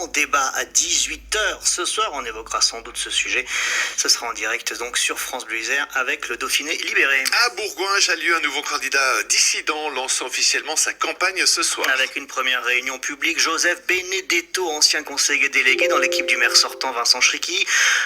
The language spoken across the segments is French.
grand débat à 18h. Ce soir, on évoquera sans doute ce sujet. Ce sera en direct donc sur France Bleu Isère avec le Dauphiné libéré. À Bourgoin-Jallieu, un nouveau candidat dissident lance officiellement sa campagne ce soir. Avec une première réunion publique, Joseph Benedetto, ancien conseiller délégué dans l'équipe du maire sortant Vincent Schricky,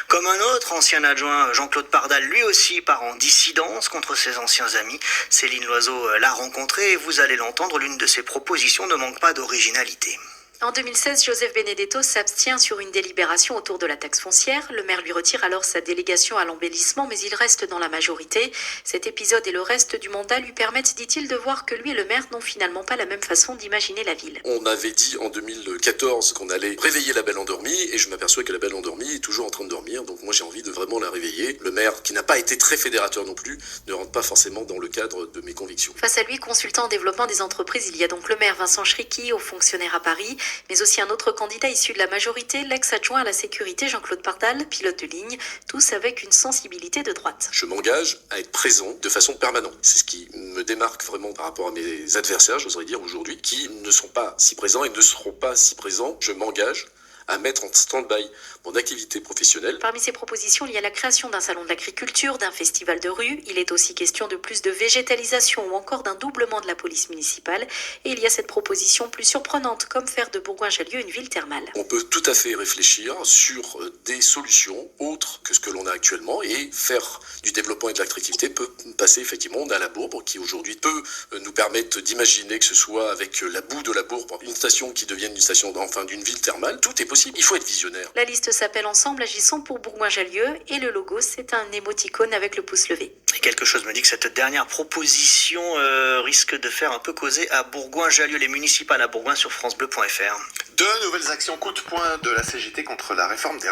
comme un autre ancien adjoint Jean-Claude Pardal, lui aussi part en dissidence contre ses anciens amis. Céline Loiseau l'a rencontré et vous allez l'entendre, l'une de ses propositions ne manque pas d'originalité. En 2016, Joseph Benedetto s'abstient sur une délibération autour de la taxe foncière. Le maire lui retire alors sa délégation à l'embellissement, mais il reste dans la majorité. Cet épisode et le reste du mandat lui permettent, dit-il, de voir que lui et le maire n'ont finalement pas la même façon d'imaginer la ville. On avait dit en 2014 qu'on allait réveiller la belle endormie, et je m'aperçois que la belle endormie est toujours en train de dormir, donc moi j'ai envie de vraiment la réveiller. Le maire, qui n'a pas été très fédérateur non plus, ne rentre pas forcément dans le cadre de mes convictions. Face à lui, consultant en développement des entreprises, il y a donc le maire Vincent Schricky, haut fonctionnaire à Paris, mais aussi un autre candidat issu de la majorité, l'ex-adjoint à la sécurité Jean-Claude Pardal, pilote de ligne, tous avec une sensibilité de droite. Je m'engage à être présent de façon permanente. C'est ce qui me démarque vraiment par rapport à mes adversaires, j'oserais dire aujourd'hui, qui ne sont pas si présents et ne seront pas si présents. Je m'engage à mettre en stand-by mon activité professionnelle. Parmi ces propositions, il y a la création d'un salon de l'agriculture, d'un festival de rue. Il est aussi question de plus de végétalisation ou encore d'un doublement de la police municipale. Et il y a cette proposition plus surprenante, comme faire de Bourgoin-Jallieu une ville thermale. On peut tout à fait réfléchir sur des solutions autres que ce que l'on a actuellement, et faire du développement et de l'attractivité peut passer effectivement à la Bourbe, qui aujourd'hui peut nous permettre d'imaginer que ce soit avec la boue de la Bourbe, une station qui devienne une station, enfin d'une ville thermale. Tout est possible. Il faut être visionnaire. La liste s'appelle Ensemble, agissons pour Bourgoin-Jallieu et le logo, c'est un émoticône avec le pouce levé. Et quelque chose me dit que cette dernière proposition risque de faire un peu causer à Bourgoin-Jallieu, les municipales à Bourgoin sur francebleu.fr. 2 nouvelles actions coup de poing de la CGT contre la réforme des